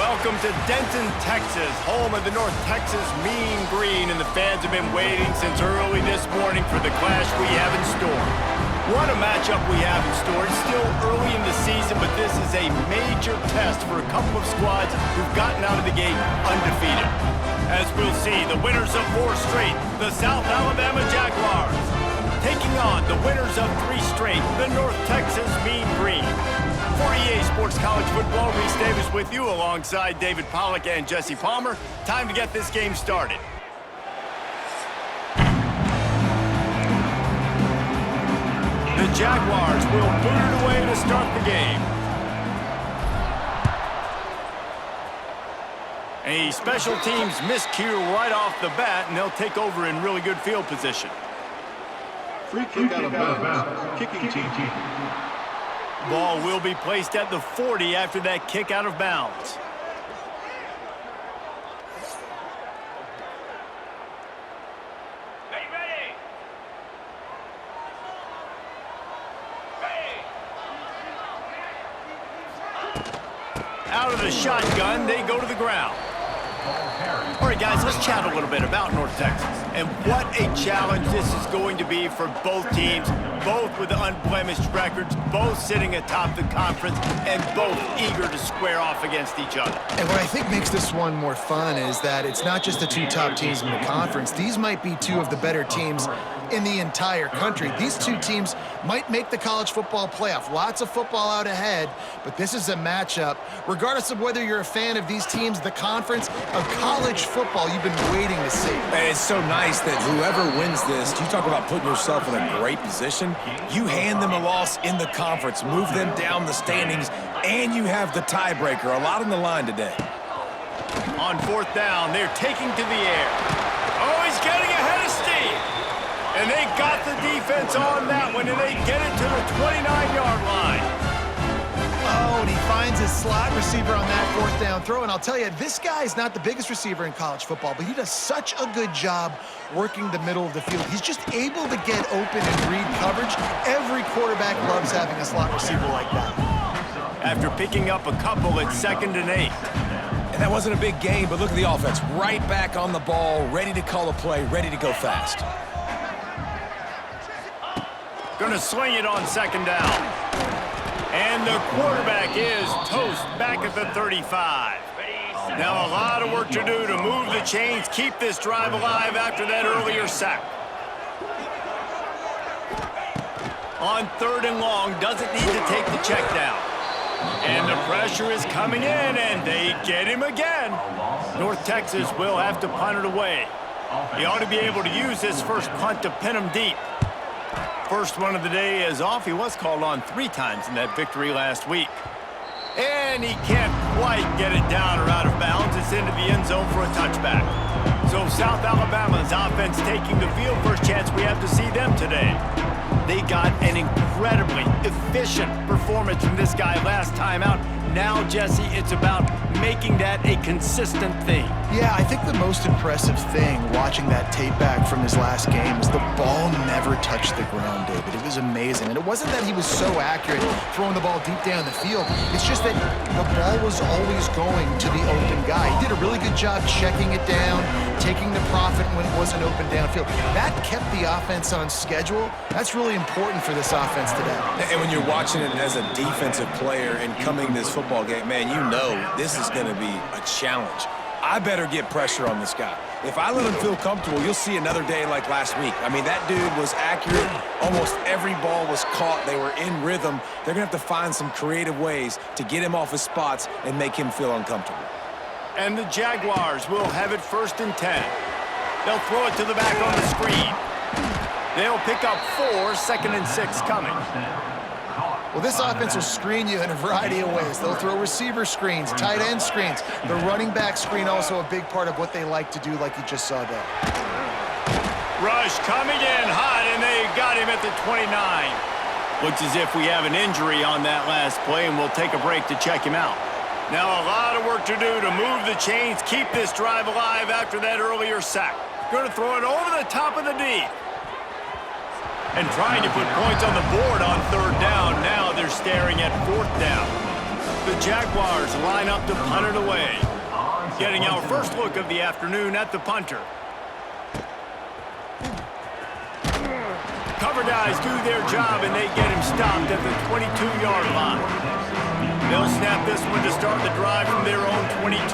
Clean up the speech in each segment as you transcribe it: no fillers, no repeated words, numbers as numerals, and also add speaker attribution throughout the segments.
Speaker 1: Welcome to Denton, Texas, home of the North Texas Mean Green, and the fans have been waiting since early this morning for the clash we have in store. What a matchup we have in store. It's still early in the season, but this is a major test for a couple of squads who've gotten out of the gate undefeated. As we'll see, the winners of 4 straight, the South Alabama Jaguars, taking on the winners of 3 straight, the North Texas Mean Green. For EA Sports College Football, Reese Davis with you alongside David Pollack and Jesse Palmer. Time to get this game started. The Jaguars will boot it away to start the game. A special teams miscue right off the bat, and they'll take over in really good field position.
Speaker 2: Free kick out of bounds. Kicking team.
Speaker 1: Ball will be placed at the 40 after that kick out of bounds. Out of the shotgun, they go to the ground. All right, guys, let's chat a little bit about North Texas. And what a challenge this is going to be for both teams, both with unblemished records, both sitting atop the conference, and both eager to square off against each other.
Speaker 3: And what I think makes this one more fun is that it's not just the 2 top teams in the conference. These might be 2 of the better teams in the entire country. These 2 teams might make the college football playoff. Lots of football out ahead, but this is a matchup, regardless of whether you're a fan of these teams, the conference, of college football you've been waiting to see.
Speaker 4: And it's so nice that whoever wins this, you talk about putting yourself in a great position, you hand them a loss in the conference, move them down the standings, and you have the tiebreaker. A lot on the line today.
Speaker 1: On 4th down, they're taking to the air. Oh, he's getting ahead of steam. And they got the defense on that one, and they get it to the 29-yard line.
Speaker 3: Oh, and he finds his slot receiver on that 4th down throw. And I'll tell you, this guy is not the biggest receiver in college football, but he does such a good job working the middle of the field. He's just able to get open and read coverage. Every quarterback loves having a slot receiver like that.
Speaker 1: After picking up a couple, it's 2nd and 8.
Speaker 4: And that wasn't a big gain, but look at the offense. Right back on the ball, ready to call a play, ready to go fast.
Speaker 1: Gonna sling it on 2nd down. And the quarterback is toast back at the 35. Now a lot of work to do to move the chains, keep this drive alive after that earlier sack. On 3rd and long, doesn't need to take the check down. And the pressure is coming in, and they get him again. North Texas will have to punt it away. He ought to be able to use this first punt to pin him deep. First one of the day is off. He was called on 3 times in that victory last week. And he can't quite get it down or out of bounds. It's into the end zone for a touchback. So South Alabama's offense taking the field. First chance we have to see them today. They got an incredibly efficient performance from this guy last time out. Now, Jesse, it's about making that a consistent thing.
Speaker 3: Yeah, I think the most impressive thing watching that tape back from his last game is the ball never touched the ground, David. It was amazing. And it wasn't that he was so accurate throwing the ball deep down the field. It's just that the ball was always going to the open guy. He did a really good job checking it down, taking the profit when it wasn't open downfield. That kept the offense on schedule. That's really important for this offense today.
Speaker 4: And when you're watching it as a defensive player and coming this football game, man, you know this is going to be a challenge. I better get pressure on this guy. If I let him feel comfortable, you'll see another day like last week. I mean, that dude was accurate. Almost every ball was caught. They were in rhythm. They're going to have to find some creative ways to get him off his spots and make him feel uncomfortable.
Speaker 1: And the Jaguars will have it 1st and 10. They'll throw it to the back on the screen. They'll pick up 4, 2nd and 6 coming.
Speaker 3: Well, this offense will screen you in a variety of ways. They'll throw receiver screens, tight end screens. The running back screen also a big part of what they like to do, like you just saw there.
Speaker 1: Rush coming in hot, and they got him at the 29. Looks as if we have an injury on that last play, and we'll take a break to check him out. Now a lot of work to do to move the chains, keep this drive alive after that earlier sack. Going to throw it over the top of the D. And trying to put points on the board on 3rd down. Now they're staring at 4th down. The Jaguars line up to punt it away. Getting our first look of the afternoon at the punter. Cover guys do their job, and they get him stopped at the 22-yard line. They'll snap this one to start the drive from their own 22.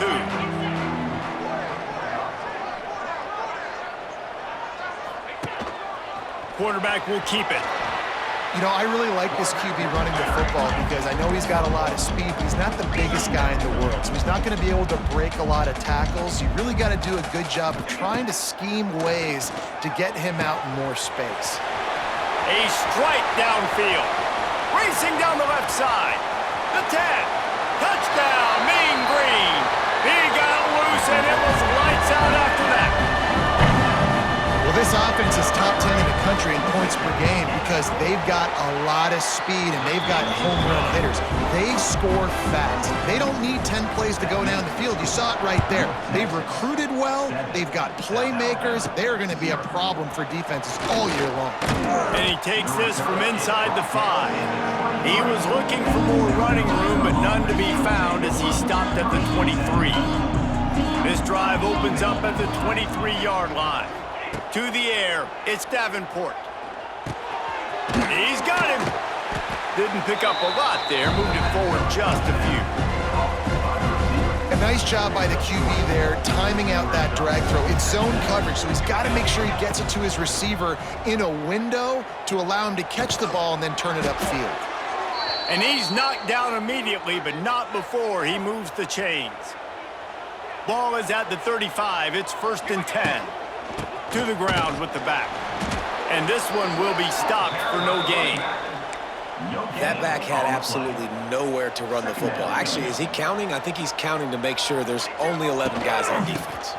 Speaker 1: Quarterback will keep it.
Speaker 3: You know, I really like this QB running the football because I know he's got a lot of speed, but he's not the biggest guy in the world, so he's not going to be able to break a lot of tackles. You really got to do a good job of trying to scheme ways to get him out in more space.
Speaker 1: A strike downfield. Racing down the left side. The 10. Touchdown, Mean Green. He got loose, and it was lights out after that.
Speaker 3: Well, this offense is top 10 in the country in points per game because they've got a lot of speed and they've got home run hitters. They score fast. They don't need 10 plays to go down the field. You saw it right there. They've recruited well. They've got playmakers. They're going to be a problem for defenses all year long.
Speaker 1: And he takes this from inside the 5. He was looking for more running room, but none to be found as he stopped at the 23. This drive opens up at the 23-yard line. To the air, it's Davenport. He's got him. Didn't pick up a lot there, moved it forward just a few.
Speaker 3: A nice job by the QB there, timing out that drag throw. It's zone coverage, so he's got to make sure he gets it to his receiver in a window to allow him to catch the ball and then turn it upfield.
Speaker 1: And he's knocked down immediately, but not before he moves the chains. Ball is at the 35. It's 1st and 10. To the ground with the back. And this one will be stopped for no gain.
Speaker 4: That back had absolutely nowhere to run the football. Actually, is he counting? I think he's counting to make sure there's only 11 guys on defense.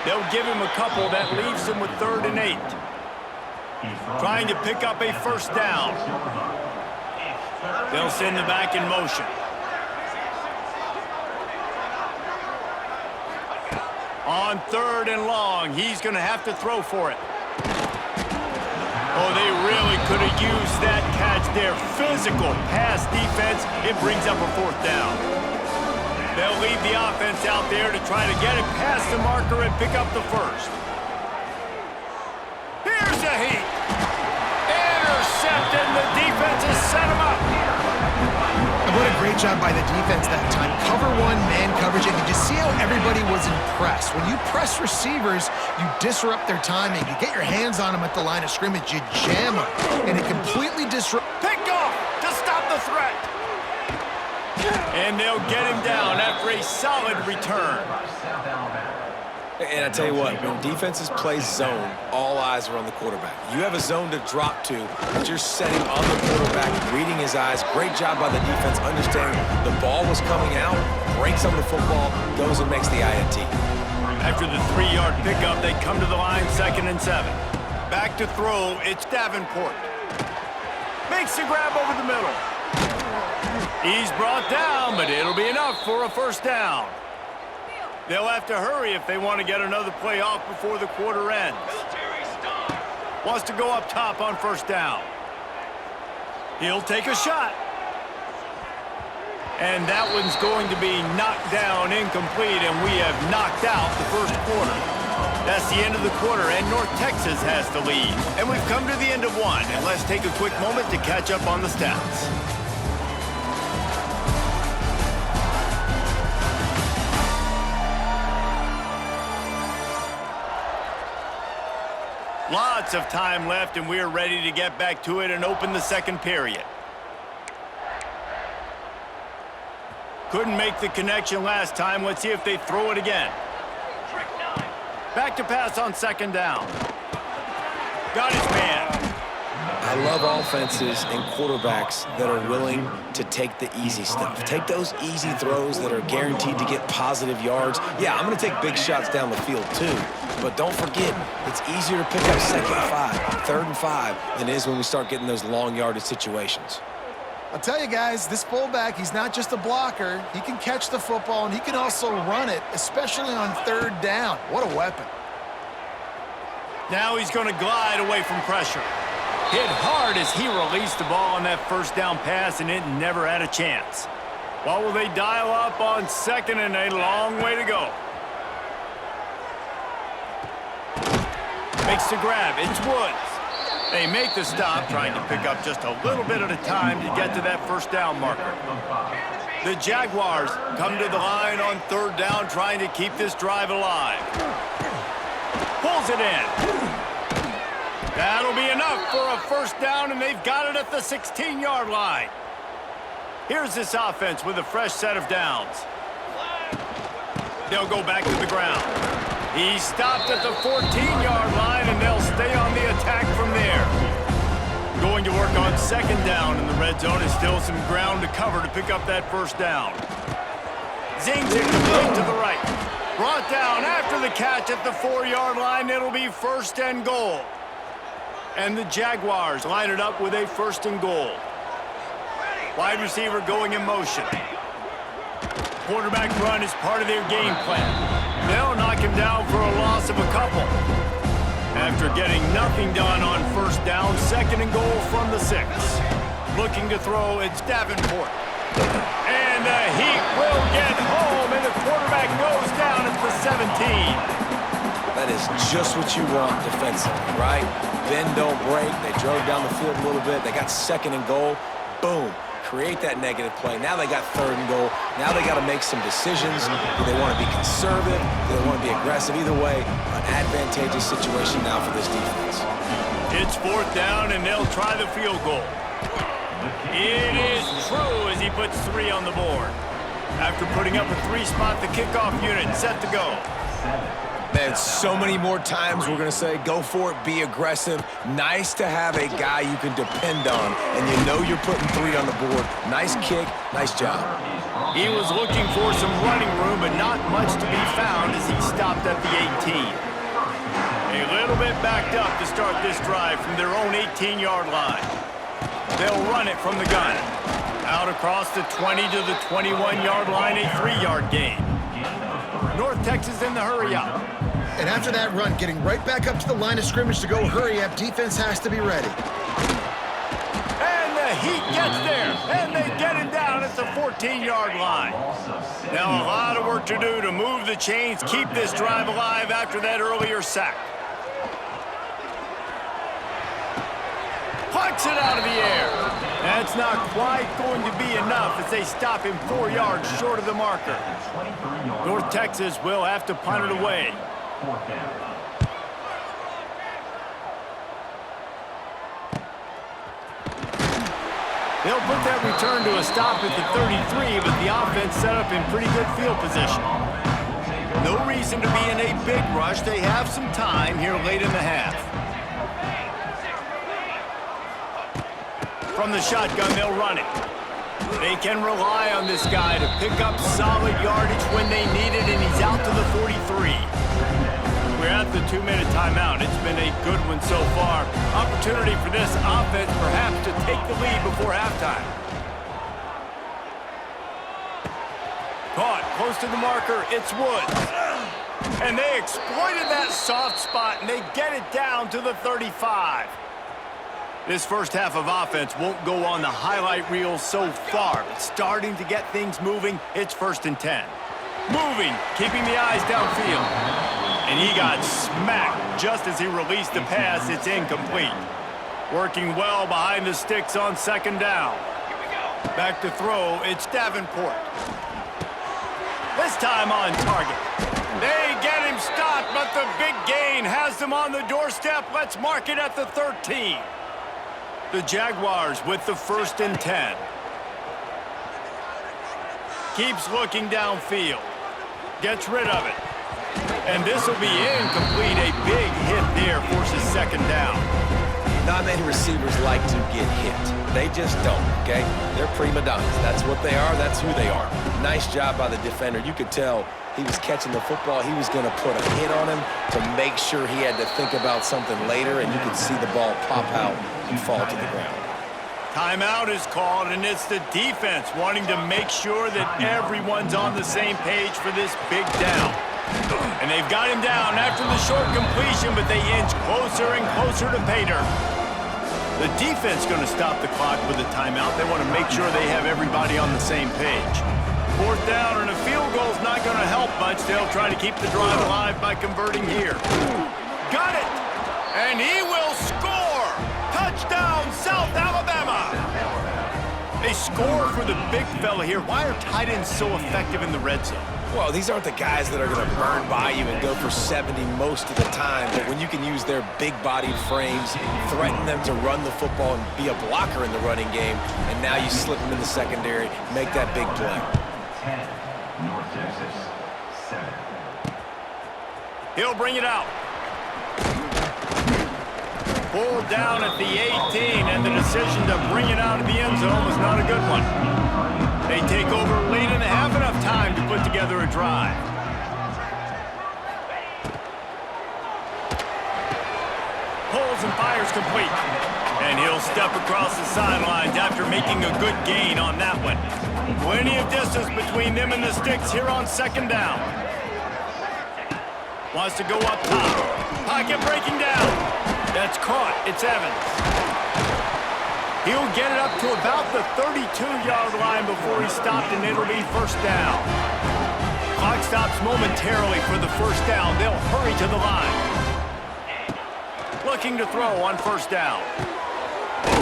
Speaker 1: They'll give him a couple. That leaves him with 3rd and 8. Trying to pick up a 1st down. They'll send the back in motion. On 3rd and long, he's going to have to throw for it. Oh, they really could have used that catch there. Physical pass defense. It brings up a 4th down. They'll leave the offense out there to try to get it past the marker and pick up the 1st. Here's a heat. Intercepted. The defense has set him up.
Speaker 3: And what a great job by the defense that time. Cover 1, man coverage, and did you see how everybody was impressed? When you press receivers, you disrupt their timing. You get your hands on them at the line of scrimmage, you jam them, and it completely disrupts.
Speaker 1: Picked off to stop the threat. And they'll get him down after a solid return.
Speaker 4: And I tell you what, when defenses play zone, all eyes are on the quarterback. You have a zone to drop to, but you're setting on the quarterback, reading his eyes. Great job by the defense, understanding the ball was coming out, breaks on the football, goes and makes the INT.
Speaker 1: After the 3-yard pickup, they come to the line, 2nd and 7. Back to throw, it's Davenport. Makes the grab over the middle. He's brought down, but it'll be enough for a 1st down. They'll have to hurry if they want to get another play off before the quarter ends. Wants to go up top on 1st down. He'll take a shot. And that one's going to be knocked down incomplete, and we have knocked out the 1st quarter. That's the end of the quarter, and North Texas has the lead. And we've come to the end of one, and let's take a quick moment to catch up on the stats. Lots of time left, and we're ready to get back to it and open the 2nd period. Couldn't make the connection last time. Let's see if they throw it again. Back to pass on 2nd down. Got his man.
Speaker 4: I love offenses and quarterbacks that are willing to take the easy stuff. Take those easy throws that are guaranteed to get positive yards. Yeah, I'm going to take big shots down the field too. But don't forget, it's easier to pick up 2nd and 5, 3rd and 5 than it is when we start getting those long yardage situations.
Speaker 3: I'll tell you guys, this fullback, he's not just a blocker. He can catch the football, and he can also run it, especially on 3rd down. What a weapon.
Speaker 1: Now he's going to glide away from pressure. Hit hard as he released the ball on that first down pass, and it never had a chance. Well, will they dial up on second and a long way to go? Makes the grab. It's Woods. They make the stop, trying to pick up just a little bit at a time to get to that first down marker. The Jaguars come to the line on third down, trying to keep this drive alive. Pulls it in. That'll be enough for a first down, and they've got it at the 16-yard line. Here's this offense with a fresh set of downs. They'll go back to the ground. He stopped at the 14-yard line, and they'll stay on the attack from there. Going to work on second down in the red zone is still some ground to cover to pick up that first down. Zings it complete to the right. Brought down after the catch at the 4-yard line. It'll be first and goal. And the Jaguars line it up with a first and goal. Wide receiver going in motion. Quarterback run is part of their game plan. They'll knock him down for a loss of a couple. After getting nothing done on first down, second and goal from the 6. Looking to throw, it's Davenport. And the Heat will get home, and the quarterback goes down at the 17.
Speaker 4: That is just what you want defensively, right? Bend, don't break. They drove down the field a little bit. They got second and goal. Boom. Create that negative play. Now they got third and goal. Now they got to make some decisions. Do they want to be conservative? Do they want to be aggressive? Either way, an advantageous situation now for this defense.
Speaker 1: It's fourth down, and they'll try the field goal. It is true as he puts 3 on the board. After putting up a 3-spot, the kickoff unit set to go.
Speaker 4: Man, so many more times we're going to say, go for it, be aggressive. Nice to have a guy you can depend on, and you know you're putting 3 on the board. Nice kick, nice job.
Speaker 1: He was looking for some running room, but not much to be found as he stopped at the 18. A little bit backed up to start this drive from their own 18-yard line. They'll run it from the gun. Out across the 20 to the 21-yard line, a 3-yard gain. North Texas in the hurry-up.
Speaker 3: And after that run, getting right back up to the line of scrimmage to go hurry-up, defense has to be ready.
Speaker 1: And the Heat gets there, and they get it down at the 14-yard line. Now a lot of work to do to move the chains, keep this drive alive after that earlier sack. Pucks it out of the air. That's not quite going to be enough as they stop him 4 yards short of the marker. North Texas will have to punt it away. They'll put that return to a stop at the 33, but the offense set up in pretty good field position. No reason to be in a big rush. They have some time here late in the half. From the shotgun, they'll run it. They can rely on this guy to pick up solid yardage when they need it, and he's out to the 43. We're at the 2-minute timeout. It's been a good one so far. Opportunity for this offense perhaps to take the lead before halftime. Caught close to the marker. It's Woods. And they exploited that soft spot, and they get it down to the 35. This first half of offense won't go on the highlight reel so far, but starting to get things moving, it's 1st and 10. Moving, keeping the eyes downfield. And he got smacked just as he released the pass. It's incomplete. Working well behind the sticks on second down. Back to throw, it's Davenport. This time on target. They get him stopped, but the big gain has them on the doorstep. Let's mark it at the 13. The Jaguars with the 1st and 10. Keeps looking downfield. Gets rid of it. And this will be incomplete. A big hit there forces second down.
Speaker 4: Not many receivers like to get hit. They just don't, okay? They're prima donnas. That's what they are. That's who they are. Nice job by the defender. You could tell he was catching the football. He was going to put a hit on him to make sure he had to think about something later, and you could see the ball pop out and fall to the ground.
Speaker 1: Timeout is called, and it's the defense wanting to make sure that everyone's on the same page for this big down. And they've got him down after the short completion, but they inch closer and closer to pay dirt. The defense going to stop the clock with a timeout. They want to make sure they have everybody on the same page. 4th down, and a field goal's not going to help much. They'll try to keep the drive alive by converting here. Got it! And he will score! Touchdown, South Alabama! They score for the big fella here. Why are tight ends so effective in the red zone?
Speaker 4: Well, these aren't the guys that are going to burn by you and go for 70 most of the time, but when you can use their big-bodied frames, threaten them to run the football and be a blocker in the running game, and now you slip them in the secondary, make that big play.
Speaker 5: 10, North Texas, 7.
Speaker 1: He'll bring it out. Pulled down at the 18, and the decision to bring it out of the end zone was not a good one. They take over late and have enough time to put together a drive. Pulls and fires complete. And he'll step across the sidelines after making a good gain on that one. Plenty of distance between them and the sticks here on 2nd down. Wants to go up top. Pocket breaking down. That's caught. It's Evans. He'll get it up to about the 32-yard line before he stopped, and it'll be 1st down. Clock stops momentarily for the 1st down. They'll hurry to the line. Looking to throw on 1st down.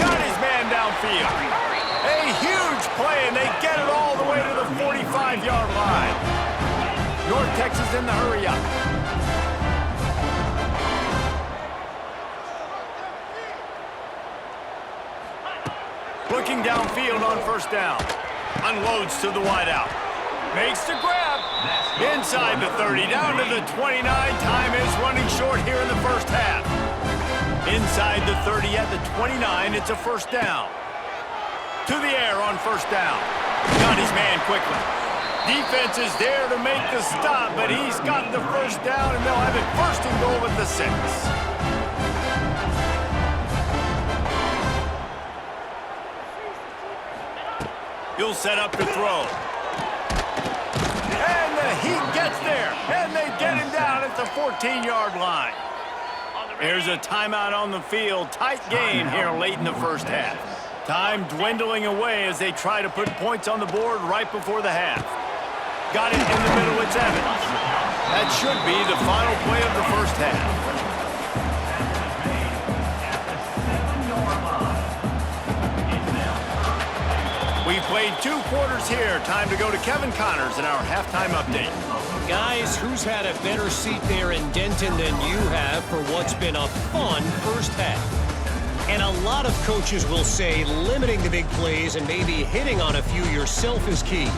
Speaker 1: Got his man downfield. A huge play, and they get it all the way to the 45-yard line. North Texas in the hurry-up. Looking downfield on 1st down. Unloads to the wideout. Makes the grab. Inside the 30, down to the 29. Time is running short here in the 1st half. Inside the 30 at the 29, it's a 1st down. To the air on 1st down. Got his man quickly. Defense is there to make the stop, but he's got the 1st down, and they'll have it 1st and goal at the 6. He'll set up to throw. And the heat gets there, and they get him down at the 14-yard line. There's a timeout on the field. Tight game here late in the 1st half. Time dwindling away as they try to put points on the board right before the half. Got it in the middle, it's Evans. That should be the final play of the 1st half. We've played 2 quarters here. Time to go to Kevin Connors in our halftime update.
Speaker 6: Guys, who's had a better seat there in Denton than you have for what's been a fun 1st half? And a lot of coaches will say limiting the big plays and maybe hitting on a few yourself is key.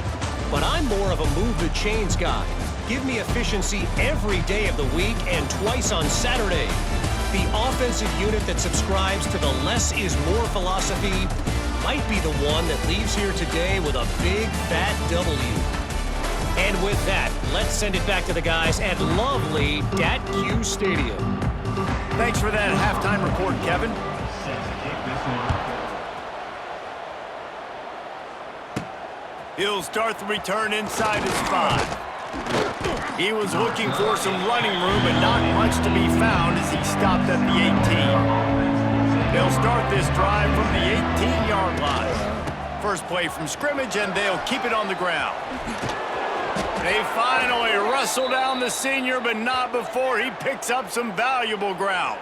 Speaker 6: But I'm more of a move the chains guy. Give me efficiency every day of the week and twice on Saturday. The offensive unit that subscribes to the less is more philosophy might be the one that leaves here today with a big fat W. And with that, let's send it back to the guys at lovely Dat-Q Stadium.
Speaker 1: Thanks for that halftime report, Kevin. He'll start the return inside his 5. He was looking for some running room, but not much to be found as he stopped at the 18. They'll start this drive from the 18-yard line. First play from scrimmage, and they'll keep it on the ground. They finally wrestle down the senior, but not before he picks up some valuable ground.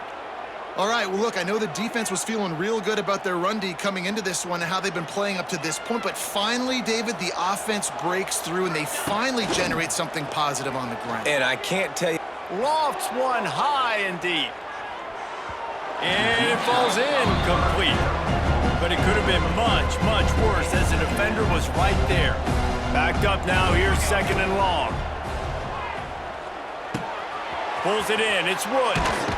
Speaker 3: All right, well, look, I know the defense was feeling real good about their run D coming into this one and how they've been playing up to this point, but finally, David, the offense breaks through, and they finally generate something positive on the ground.
Speaker 4: And I can't tell you.
Speaker 1: Lofts one high and deep. And it falls incomplete. But it could have been much, much worse as the defender was right there. Backed up now, here's 2nd and long. Pulls it in, it's Woods.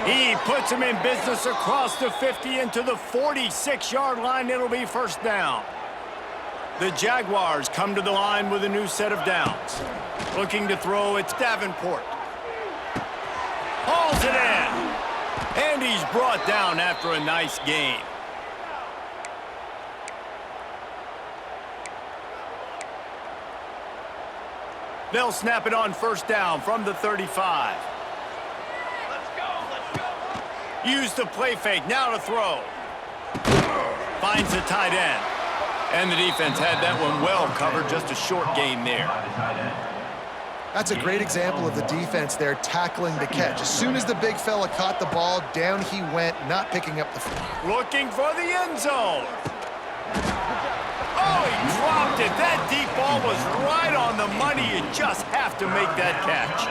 Speaker 1: He puts him in business across the 50 into the 46-yard line. It'll be 1st down. The Jaguars come to the line with a new set of downs. Looking to throw, it's Davenport. Hauls it in. And he's brought down after a nice gain. They'll snap it on 1st down from the 35. Use the play fake, now to throw. Finds the tight end. And the defense had that one well covered, just a short gain there.
Speaker 3: That's a great example of the defense there tackling the catch. As soon as the big fella caught the ball, down he went, not picking up the...
Speaker 1: Looking for the end zone. Oh, he dropped it. That deep ball was right on the money. You just have to make that catch.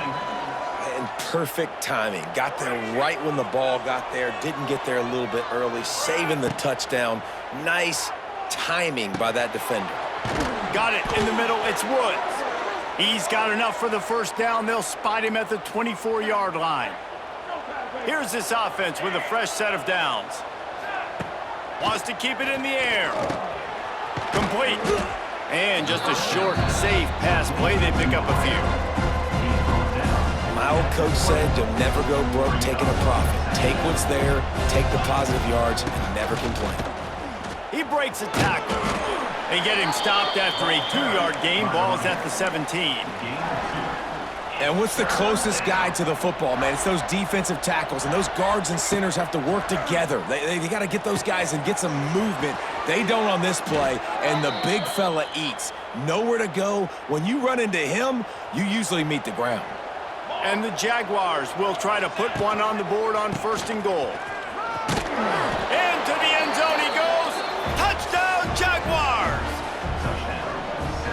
Speaker 4: And perfect timing. Got there right when the ball got there. Didn't get there a little bit early. Saving the touchdown. Nice timing by that defender.
Speaker 1: Got it in the middle. It's Woods. He's got enough for the first down. They'll spot him at the 24-yard line. Here's this offense with a fresh set of downs. Wants to keep it in the air. Complete. And just a short, safe pass play. They pick up a few.
Speaker 4: My old coach said you'll never go broke taking a profit. Take what's there, take the positive yards, and never complain.
Speaker 1: He breaks a tackle. They get him stopped after a 2-yard gain. Ball's at the 17.
Speaker 4: And what's the closest guy to the football, man? It's those defensive tackles, and those guards and centers have to work together. They got to get those guys and get some movement. They don't on this play, and the big fella eats. Nowhere to go. When you run into him, you usually meet the ground.
Speaker 1: And the Jaguars will try to put one on the board on 1st and goal. Into the end zone he goes. Touchdown, Jaguars!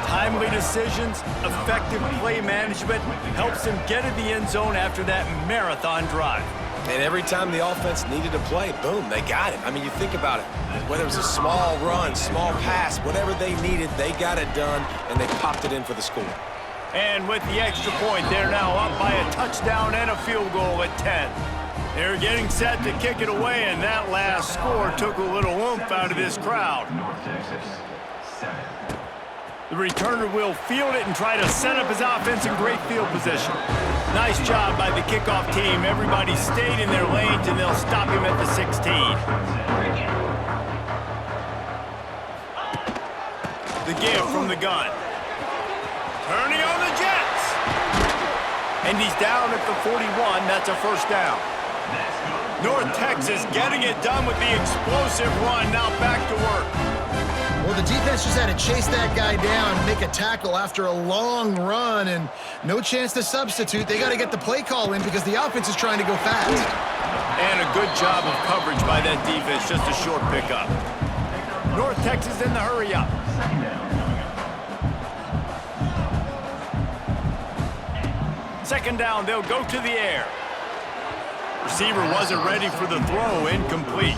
Speaker 1: Timely decisions, effective play management helps them get in the end zone after that marathon drive.
Speaker 4: And every time the offense needed a play, boom, they got it. I mean, you think about it. Whether it was a small run, small pass, whatever they needed, they got it done, and they popped it in for the score.
Speaker 1: And with the extra point, they're now up by a touchdown and a field goal at 10. They're getting set to kick it away, and that last score took a little oomph out of this crowd.
Speaker 5: North Texas, 7.
Speaker 1: The returner will field it and try to set up his offense in great field position. Nice job by the kickoff team. Everybody stayed in their lanes, and they'll stop him at the 16. The give from the gun. Turning on the Jets. And he's down at the 41. That's a first down. North Texas getting it done with the explosive run. Now back to work.
Speaker 3: Well, the defense just had to chase that guy down, make a tackle after a long run, and no chance to substitute. They got to get the play call in because the offense is trying to go fast.
Speaker 1: And a good job of coverage by that defense. Just a short pickup. North Texas in the hurry up. Second down, they'll go to the air. Receiver wasn't ready for the throw, incomplete.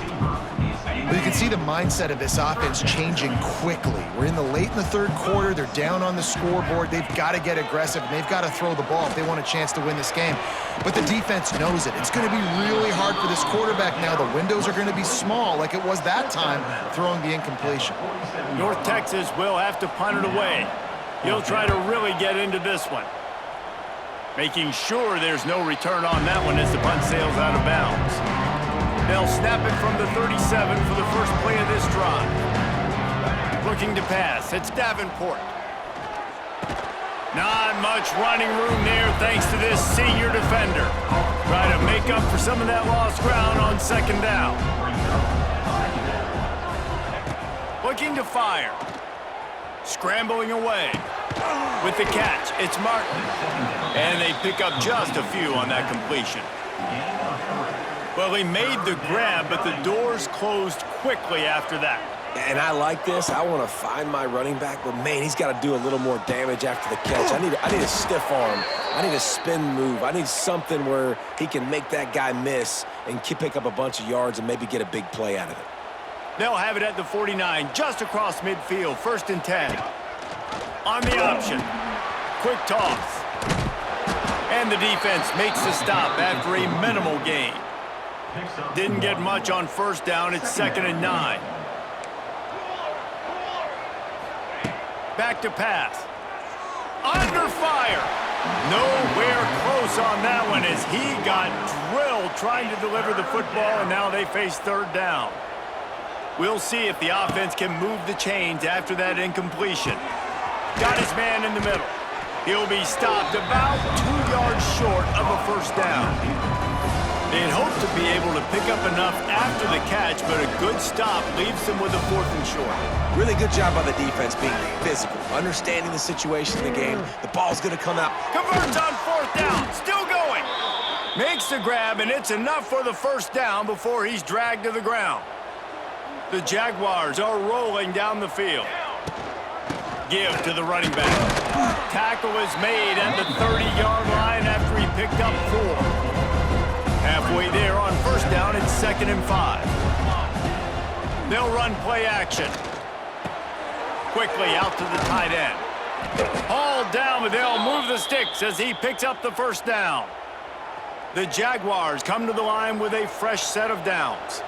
Speaker 3: But you can see the mindset of this offense changing quickly. We're in the late in the third quarter. They're down on the scoreboard. They've got to get aggressive, and they've got to throw the ball if they want a chance to win this game. But the defense knows it. It's going to be really hard for this quarterback now. The windows are going to be small like it was that time throwing the incompletion.
Speaker 1: North Texas will have to punt it away. He'll try to really get into this one. Making sure there's no return on that one as the punt sails out of bounds. They'll snap it from the 37 for the first play of this drive. Looking to pass. It's Davenport. Not much running room there thanks to this senior defender. Try to make up for some of that lost ground on second down. Looking to fire. Scrambling away. With the catch, it's Martin. And they pick up just a few on that completion. Well, he made the grab, but the doors closed quickly after that.
Speaker 4: And I like this. I want to find my running back, but, man, he's got to do a little more damage after the catch. I need a stiff arm. I need a spin move. I need something where he can make that guy miss and pick up a bunch of yards and maybe get a big play out of it.
Speaker 1: They'll have it at the 49, just across midfield, 1st and 10. On the option. Quick toss. And the defense makes the stop after a minimal gain. Didn't get much on first down. It's 2nd and 9. Back to pass. Under fire. Nowhere close on that one as he got drilled trying to deliver the football, and now they face 3rd down. We'll see if the offense can move the chains after that incompletion. Got his man in the middle. He'll be stopped about 2 yards short of a first down. They'd hope to be able to pick up enough after the catch, but a good stop leaves them with a 4th and short.
Speaker 4: Really good job by the defense being physical, understanding the situation in the game. The ball's going to come out.
Speaker 1: Converts on 4th down, still going. Makes the grab, and it's enough for the 1st down before he's dragged to the ground. The Jaguars are rolling down the field. Give to the running back. Tackle is made at the 30-yard line after he picked up 4. Halfway there on 1st down, it's 2nd and 5. They'll run play action. Quickly out to the tight end. Hauled down, but they'll move the sticks as he picks up the 1st down. The Jaguars come to the line with a fresh set of downs.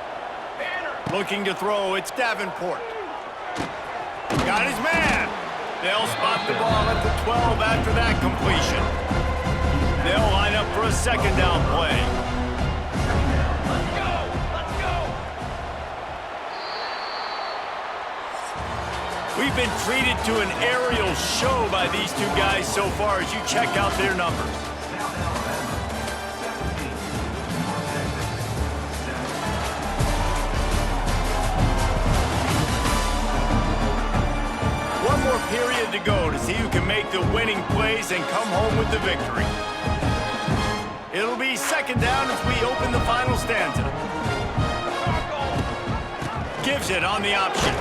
Speaker 1: Looking to throw, it's Davenport. Got his man. They'll spot the ball at the 12 after that completion. They'll line up for a 2nd down play. We've been treated to an aerial show by these two guys so far as you check out their numbers. One more period to go to see who can make the winning plays and come home with the victory. It'll be 2nd down as we open the final stanza. Gives it on the option.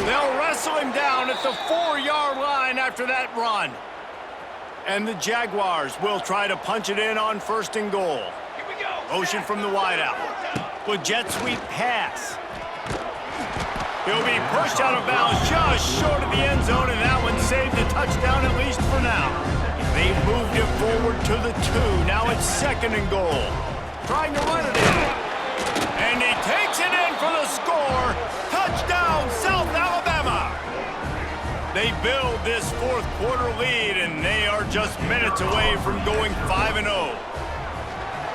Speaker 1: They'll wrestle him down at the 4-yard line after that run. And the Jaguars will try to punch it in on 1st and goal. Motion from the wideout. With jet sweep pass. He'll be pushed out of bounds just short of the end zone, and that one saved a touchdown at least for now. They've moved it forward to the 2. Now it's 2nd and goal. Trying to run it in. And he takes it in for the score. Touchdown, South Alabama. They build this 4th quarter lead, and they are just minutes away from going 5-0.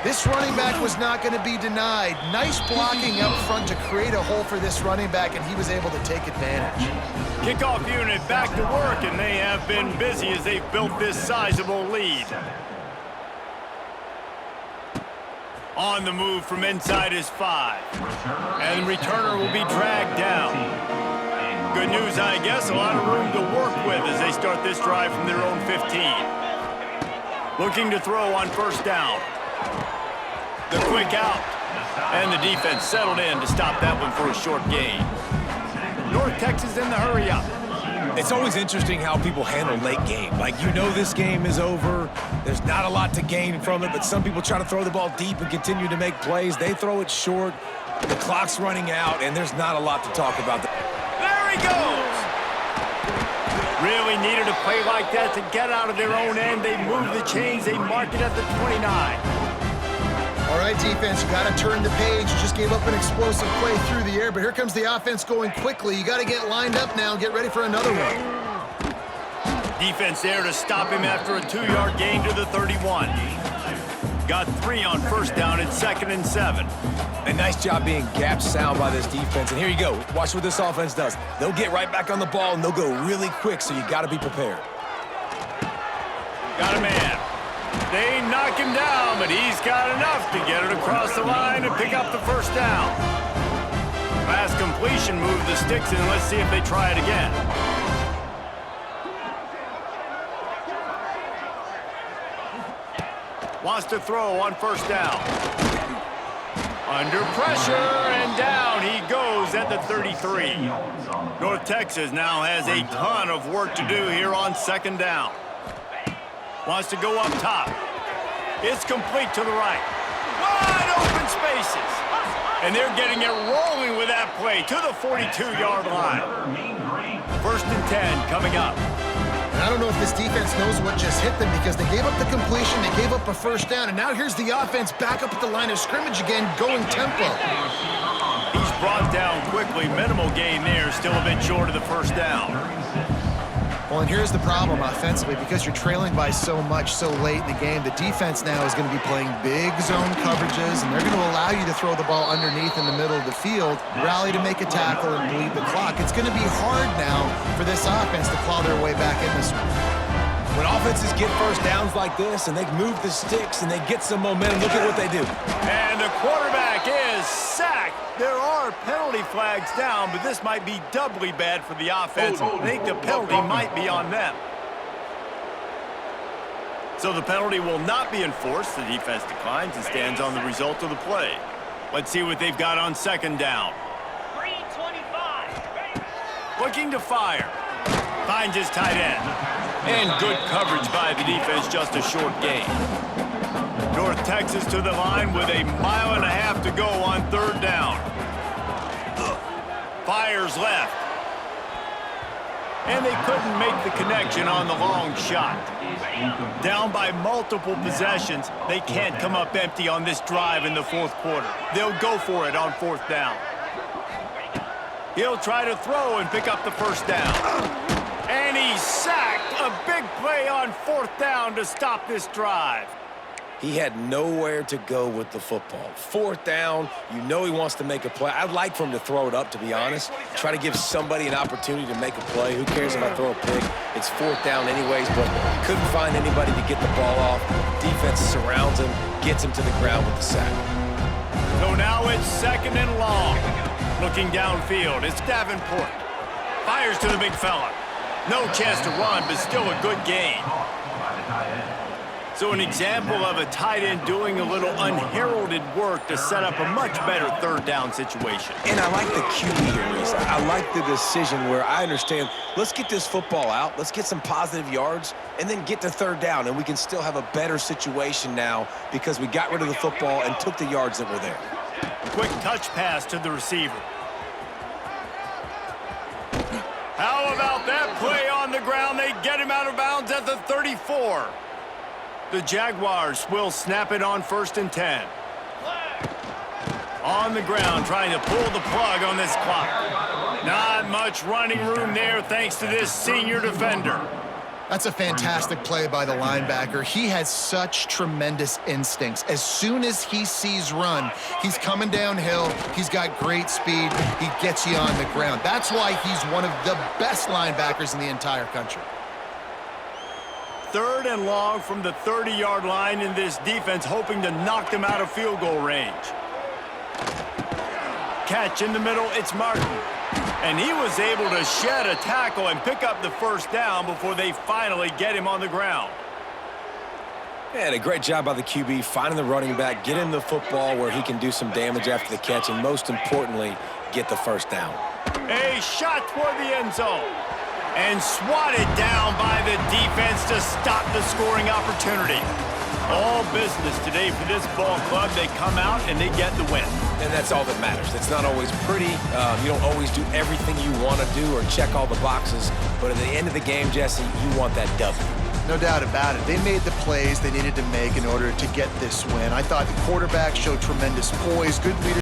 Speaker 3: This running back was not going to be denied. Nice blocking up front to create a hole for this running back, and he was able to take advantage.
Speaker 1: Kickoff unit back to work, and they have been busy as they've built this sizable lead. On the move from inside is 5. And returner will be dragged down. Good news, I guess, a lot of room to work with as they start this drive from their own 15. Looking to throw on 1st down. The quick out. And the defense settled in to stop that one for a short gain. North Texas in the hurry up.
Speaker 4: It's always interesting how people handle late game. Like, you know this game is over. There's not a lot to gain from it, but some people try to throw the ball deep and continue to make plays. They throw it short. The clock's running out, and there's not a lot to talk about.
Speaker 1: There he goes! Really needed a play like that to get out of their own end. They move the chains. They mark it at the 29.
Speaker 3: All right, defense, you got to turn the page. You just gave up an explosive play through the air, but here comes the offense going quickly. You got to get lined up now and get ready for another one.
Speaker 1: Defense there to stop him after a 2-yard gain to the 31. Got 3 on 1st down at 2nd and 7.
Speaker 4: A nice job being gap sound by this defense. And here you go. Watch what this offense does. They'll get right back on the ball, and they'll go really quick, so you got to be prepared.
Speaker 1: Got a man. They knock him down, but he's got enough to get it across the line and pick up the 1st down. Pass completion, move the sticks, and let's see if they try it again. Wants to throw on 1st down. Under pressure, and down he goes at the 33. North Texas now has a ton of work to do here on 2nd down. Wants to go up top. It's complete to the right. Wide open spaces. And they're getting it rolling with that play to the 42-yard line. 1st and 10 coming up.
Speaker 3: And I don't know if this defense knows what just hit them because they gave up the completion, they gave up a 1st down, and now here's the offense back up at the line of scrimmage again, going tempo.
Speaker 1: He's brought down quickly. Minimal gain there, still a bit short of the 1st down.
Speaker 3: Well, and here's the problem offensively. Because you're trailing by so much so late in the game, the defense now is going to be playing big zone coverages, and they're going to allow you to throw the ball underneath in the middle of the field, rally to make a tackle, and bleed the clock. It's going to be hard now for this offense to claw their way back in this one.
Speaker 4: When offenses get first downs like this and they move the sticks and they get some momentum, look at what they do.
Speaker 1: And the quarterback is sacked. There are penalty flags down, but this might be doubly bad for the offense. I think the penalty might be on them. So the penalty will not be enforced. The defense declines and stands on the result of the play. Let's see what they've got on second down.
Speaker 7: 325.
Speaker 1: Looking to fire. Finds his tight end. And good coverage by the defense, just a short gain. North Texas to the line with 1.5 miles to go on third down. Fires left. And they couldn't make the connection on the long shot. Down by multiple possessions, they can't come up empty on this drive in the fourth quarter. They'll go for it on fourth down. He'll try to throw and pick up the first down. And he's sacked. A big play on fourth down to stop this drive.
Speaker 4: He had nowhere to go with the football. Fourth down, you know he wants to make a play. I'd like for him to throw it up, to be honest. Try to give somebody an opportunity to make a play. Who cares if I throw a pick? It's fourth down anyways, but he couldn't find anybody to get the ball off. Defense surrounds him, gets him to the ground with the sack.
Speaker 1: So now it's second and long. Looking downfield, it's Davenport. Fires to the big fella. No chance to run, but still a good gain. So an example of a tight end doing a little unheralded work to set up a much better third down situation.
Speaker 4: And I like the QB here, Reese. I like the decision where I understand, let's get this football out, let's get some positive yards, and then get to third down, and we can still have a better situation now because we got rid of the football and took the yards that were there.
Speaker 1: Quick touch pass to the receiver. How about that play on the ground? They get him out of bounds at the 34. The Jaguars will snap it on 1st and 10. On the ground, trying to pull the plug on this clock. Not much running room there thanks to this senior defender.
Speaker 3: That's a fantastic play by the linebacker. He has such tremendous instincts. As soon as he sees run, he's coming downhill. He's got great speed. He gets you on the ground. That's why he's one of the best linebackers in the entire country.
Speaker 1: Third and long from the 30-yard line in this defense, hoping to knock them out of field goal range. Catch in the middle, it's Martin. And he was able to shed a tackle and pick up the first down before they finally get him on the ground.
Speaker 4: And a great job by the QB, finding the running back, get him the football where he can do some damage after the catch, and most importantly, get the first down.
Speaker 1: A shot toward the end zone. And swatted down by the defense to stop the scoring opportunity. All business today for this ball club. They come out and they get the win.
Speaker 4: And that's all that matters. It's not always pretty. You don't always do everything you want to do or check all the boxes. But at the end of the game, Jesse, you want that W.
Speaker 3: No doubt about it. They made the plays they needed to make in order to get this win. I thought the quarterback showed tremendous poise, good leadership.